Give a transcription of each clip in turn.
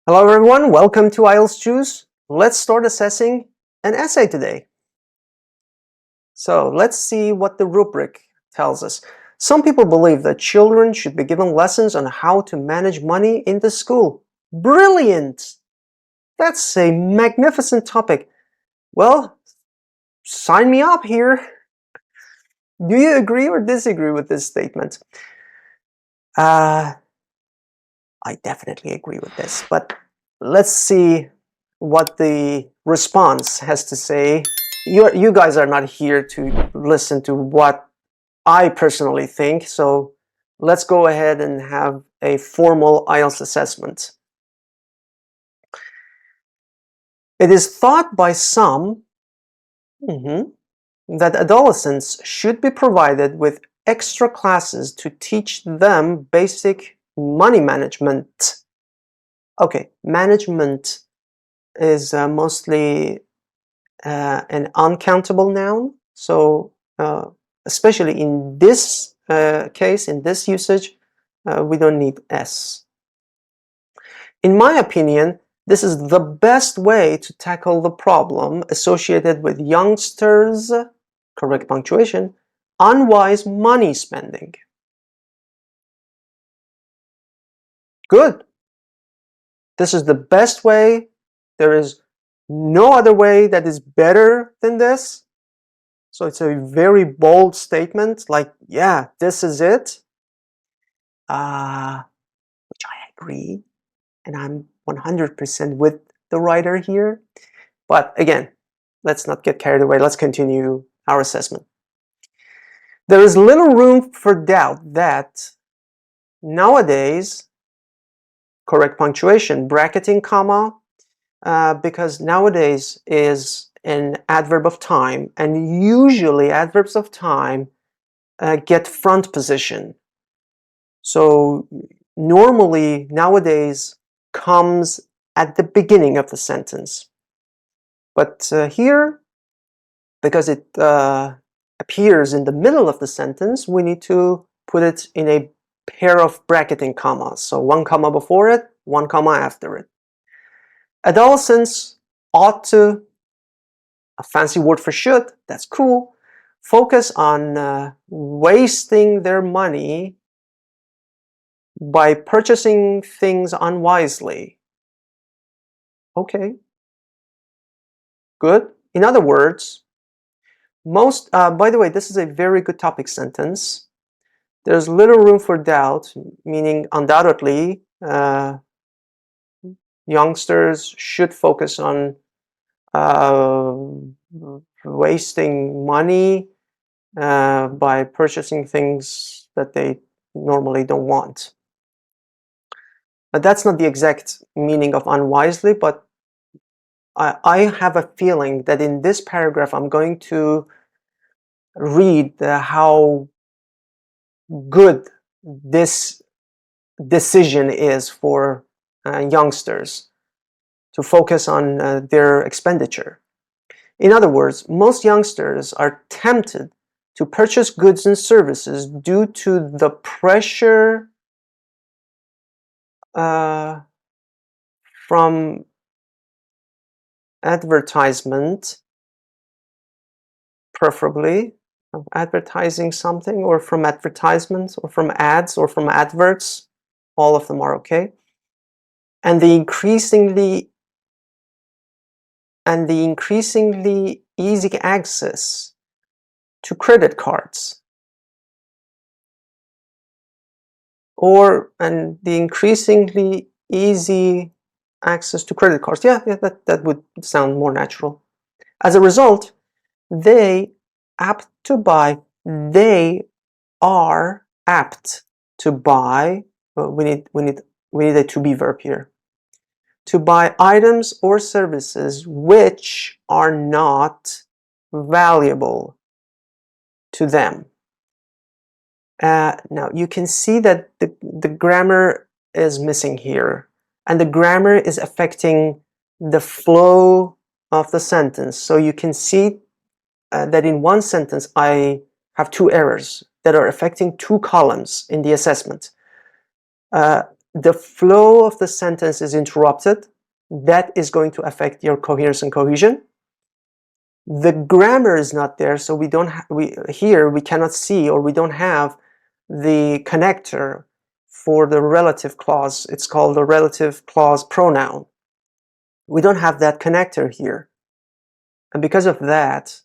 Hello everyone, welcome to IELTS Juice. Let's start assessing an essay today. So let's see what the rubric tells us. Some people believe that children should be given lessons on how to manage money in the school. Brilliant! That's a magnificent topic. Well, sign me up here. Do you agree or disagree with this statement? I definitely agree with this, but let's see what the response has to say. You guys are not here to listen to what I personally think, so let's go ahead and have a formal IELTS assessment. It is thought by some that adolescents should be provided with extra classes to teach them basic money management. Okay, management is mostly an uncountable noun, so especially in this case, in this usage, we don't need S. In my opinion, this is the best way to tackle the problem associated with youngsters, correct punctuation, unwise money spending. Good. This is the best way. There is no other way that is better than this. So it's a very bold statement, like, yeah, this is it. Which I agree, and I'm 100% with the writer here. But again, let's not get carried away. Let's continue our assessment. There is little room for doubt that nowadays, correct punctuation, bracketing, comma, because nowadays is an adverb of time, and usually adverbs of time get front position. So normally nowadays comes at the beginning of the sentence. But here, because it appears in the middle of the sentence, we need to put it in a pair of bracketing commas. So one comma before it, one comma after it. Adolescents ought to, a fancy word for should, that's cool, focus on wasting their money by purchasing things unwisely. Okay. Good. In other words, by the way, this is a very good topic sentence. There's little room for doubt, meaning undoubtedly youngsters should focus on wasting money by purchasing things that they normally don't want. But that's not the exact meaning of unwisely, but I have a feeling that in this paragraph I'm going to read how good this decision is for youngsters to focus on their expenditure. In other words, most youngsters are tempted to purchase goods and services due to the pressure from advertisement, preferably of advertising something, or from advertisements, or from ads, or from adverts. All of them are okay. And the increasingly easy access to credit cards, and the increasingly easy access to credit cards. Yeah, that would sound more natural. As a result, they are apt to buy. We need a to be verb here. To buy items or services which are not valuable to them. Now you can see that the grammar is missing here, and the grammar is affecting the flow of the sentence. So you can see that in one sentence I have two errors that are affecting two columns in the assessment. the flow of the sentence is interrupted. That is going to affect your coherence and cohesion. The grammar is not there, so we cannot see, or we don't have the connector for the relative clause. It's called the relative clause pronoun. We don't have that connector here, and because of that,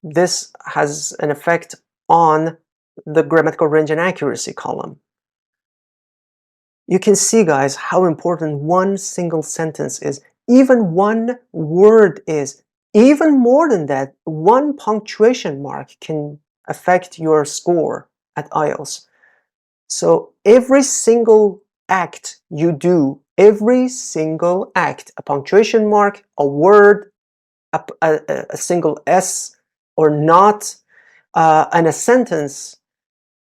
this has an effect on the grammatical range and accuracy column. You can see, guys, how important one single sentence is. Even one word is. Even more than that, one punctuation mark can affect your score at IELTS. So every single act you do, every single act, a punctuation mark, a word, a single S or not, and a sentence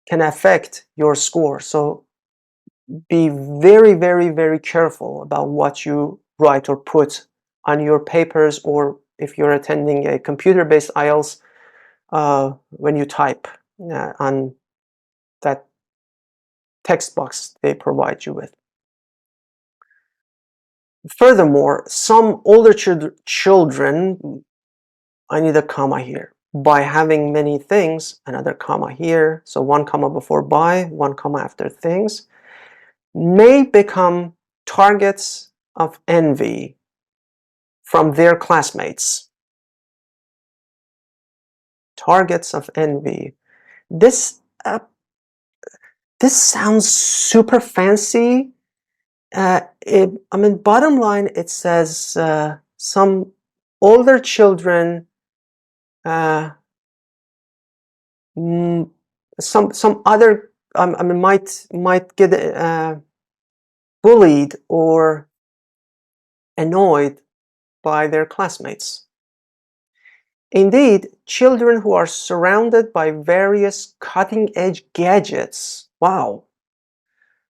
can affect your score. So be very, very, very careful about what you write or put on your papers, or if you're attending a computer-based IELTS, when you type on that text box they provide you with. Furthermore, some older children, I need a comma here. By having many things, another comma here. So one comma before by, one comma after things, may become targets of envy from their classmates. Targets of envy. This sounds super fancy. I mean, bottom line, it says some older children, some other, I mean, might get bullied or annoyed by their classmates. Indeed, children who are surrounded by various cutting-edge gadgets, wow,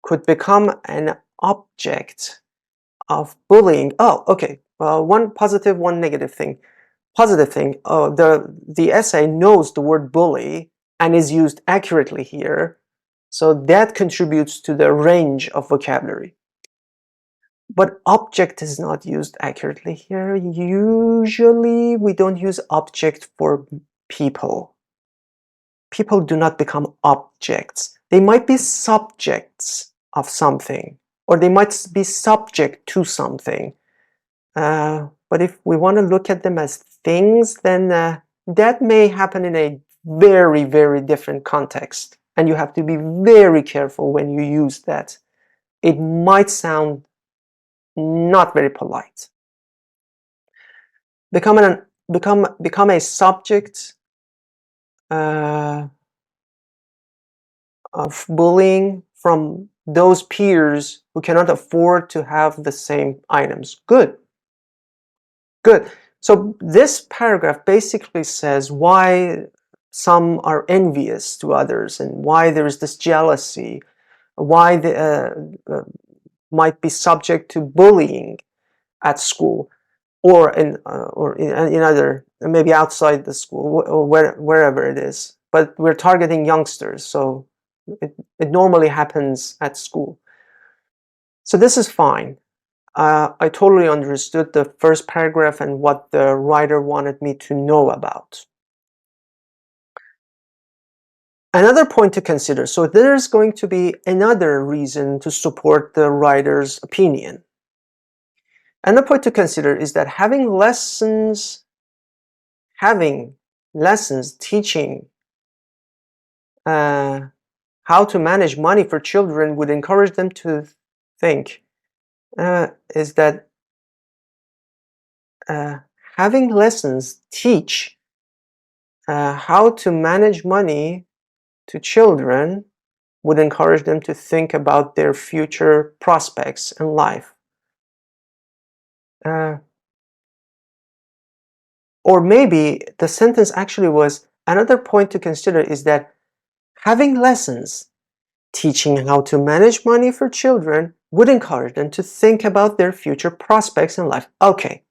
could become an object of bullying. Oh, okay. One positive, one negative thing. Positive thing, the essay knows the word bully and is used accurately here, so that contributes to the range of vocabulary. But object is not used accurately here. Usually we don't use object for people. People do not become objects. They might be subjects of something, or they might be subject to something. But if we want to look at them as things, then that may happen in a very, very different context. And you have to be very careful when you use that. It might sound not very polite. Become a subject of bullying from those peers who cannot afford to have the same items. Good. Good. So this paragraph basically says why some are envious to others and why there is this jealousy, why they might be subject to bullying at school, or in other, maybe outside the school, or wherever it is. But we're targeting youngsters, so it normally happens at school. So this is fine. I totally understood the first paragraph and what the writer wanted me to know about. Another point to consider, so there's going to be another reason to support the writer's opinion. Another point to consider is that having lessons teaching how to manage money for children would encourage them to think, is that having lessons teach how to manage money to children would encourage them to think about their future prospects in life. Or maybe the sentence actually was, another point to consider is that having lessons teaching how to manage money for children would encourage them to think about their future prospects in life. Okay,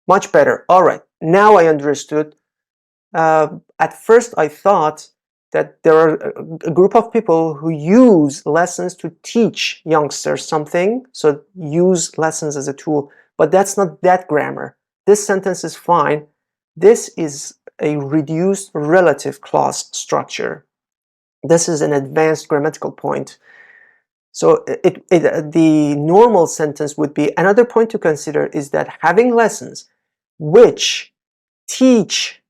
much better. All right, now I understood. At first I thought that there are a group of people who use lessons to teach youngsters something, so use lessons as a tool, but that's not that grammar. This sentence is fine. This is a reduced relative clause structure. This is an advanced grammatical point. So the normal sentence would be, another point to consider is that having lessons which teach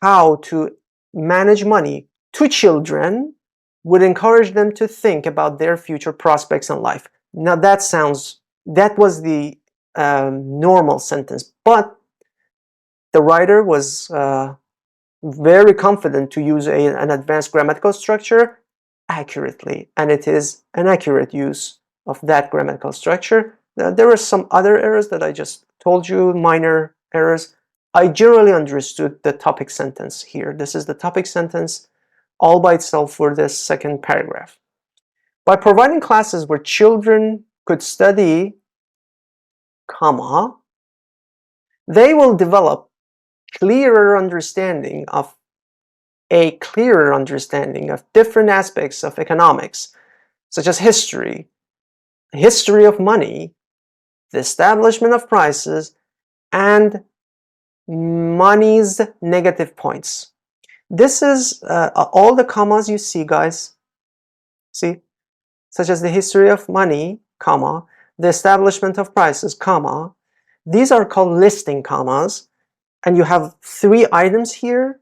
how to manage money to children would encourage them to think about their future prospects in life. Now that was the normal sentence, but the writer was very confident to use an advanced grammatical structure accurately, and it is an accurate use of that grammatical structure. There were some other errors that I just told you, minor errors. I generally understood the topic sentence here. This is the topic sentence all by itself for this second paragraph. By providing classes where children could study, comma, they will develop a clearer understanding of different aspects of economics, such as history of money, the establishment of prices, and money's negative points. This is all the commas you see, guys. See? Such as the history of money, comma, the establishment of prices, comma. These are called listing commas, and you have 3 items here,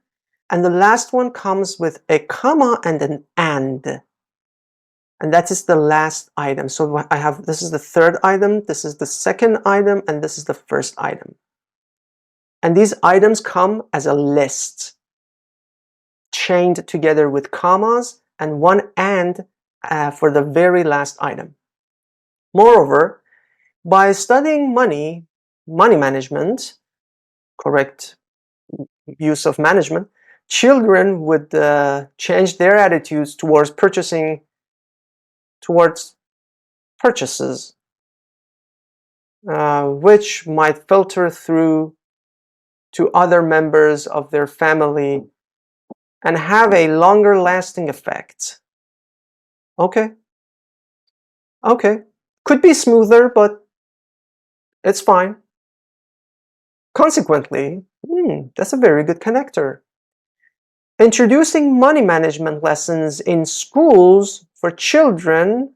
and the last one comes with a comma and an and that is the last item. So I have, this is the 3rd item, this is the 2nd item, and this is the 1st item. And these items come as a list, chained together with commas and one and for the very last item. Moreover, by studying money management, correct use of management, children would change their attitudes towards purchases, which might filter through to other members of their family and have a longer lasting effect. Okay. Could be smoother, but it's fine. Consequently, that's a very good connector. Introducing money management lessons in schools for children,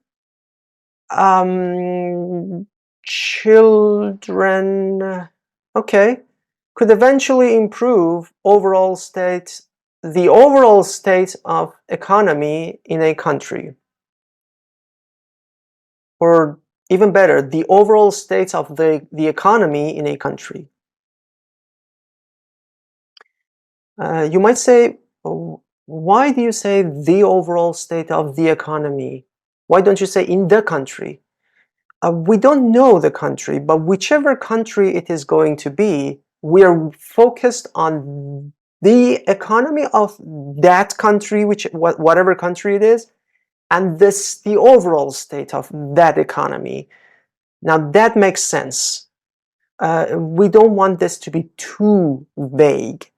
okay, could eventually improve the overall state of economy in a country. Or even better, the overall state of the economy in a country. You might say, oh, why do you say the overall state of the economy? Why don't you say in the country? We don't know the country, but whichever country it is going to be, we are focused on the economy of that country, whatever country it is, and the overall state of that economy. Now that makes sense. We don't want this to be too vague,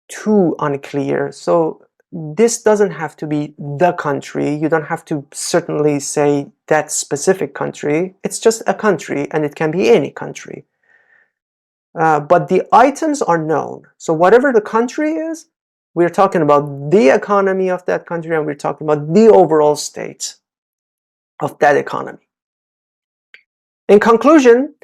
too unclear. So this doesn't have to be the country. You don't have to certainly say that specific country. It's just a country, and it can be any country. But the items are known. So whatever the country is, we're talking about the economy of that country, and we're talking about the overall state of that economy. In conclusion,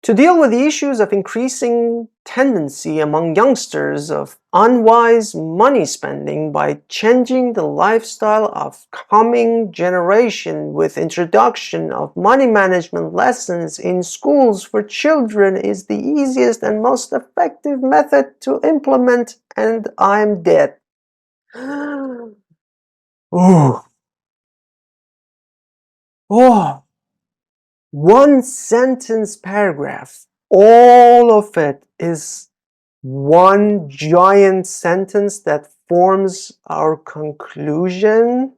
to deal with the issues of increasing tendency among youngsters of unwise money spending by changing the lifestyle of coming generation with introduction of money management lessons in schools for children is the easiest and most effective method to implement, and I'm dead. Ooh. Oh. 1 sentence paragraph. All of it is one giant sentence that forms our conclusion.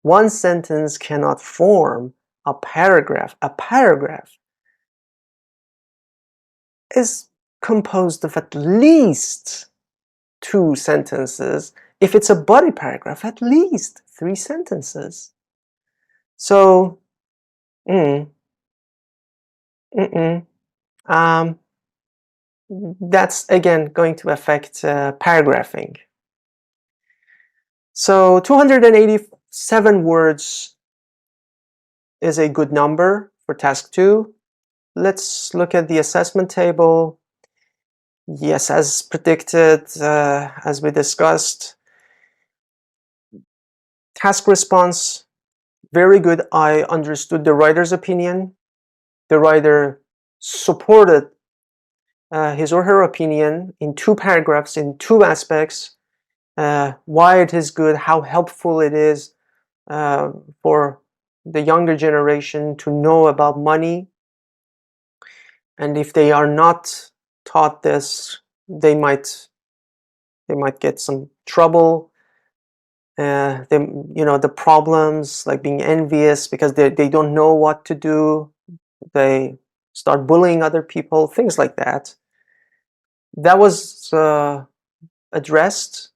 1 sentence cannot form a paragraph. A paragraph is composed of at least 2 sentences, If it's a body paragraph, at least 3 sentences. So, that's again going to affect paragraphing. So 287 words is a good number for task 2. Let's look at the assessment table. Yes, as predicted, as we discussed, task response, very good. I understood the writer's opinion. The writer supported his or her opinion in 2 paragraphs, in 2 aspects, why it is good, how helpful it is for the younger generation to know about money. And if they are not taught this, they might get some trouble. The problems like being envious because they don't know what to do. They start bullying other people, things like that. That was addressed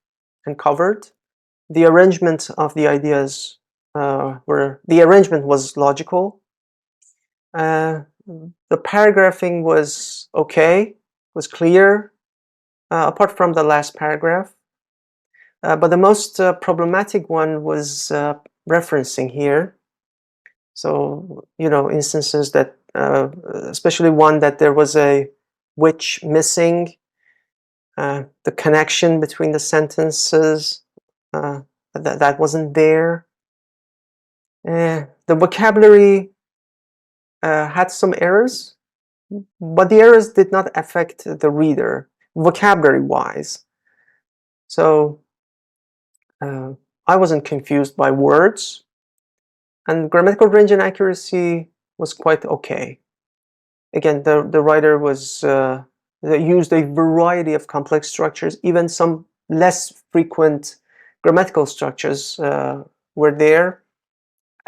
and covered. The arrangement of the ideas the arrangement was logical. The paragraphing was okay, was clear, apart from the last paragraph. But the most problematic one was referencing here. So, instances that, especially one that there was a which missing, the connection between the sentences, that wasn't there. The vocabulary had some errors, but the errors did not affect the reader vocabulary-wise. So I wasn't confused by words, and grammatical range and accuracy was quite okay. Again, the writer was used a variety of complex structures, even some less frequent grammatical structures were there.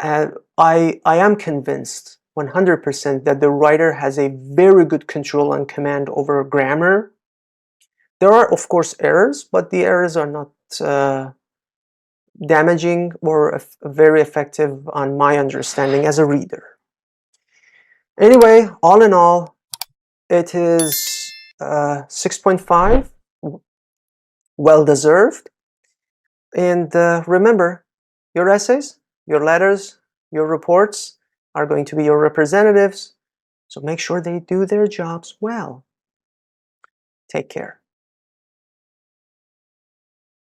I am convinced 100% that the writer has a very good control and command over grammar. There are, of course, errors, but the errors are not damaging or very effective on my understanding as a reader. Anyway, all in all, it is 6.5, well deserved. And remember, your essays, your letters, your reports are going to be your representatives, so make sure they do their jobs well. Take care.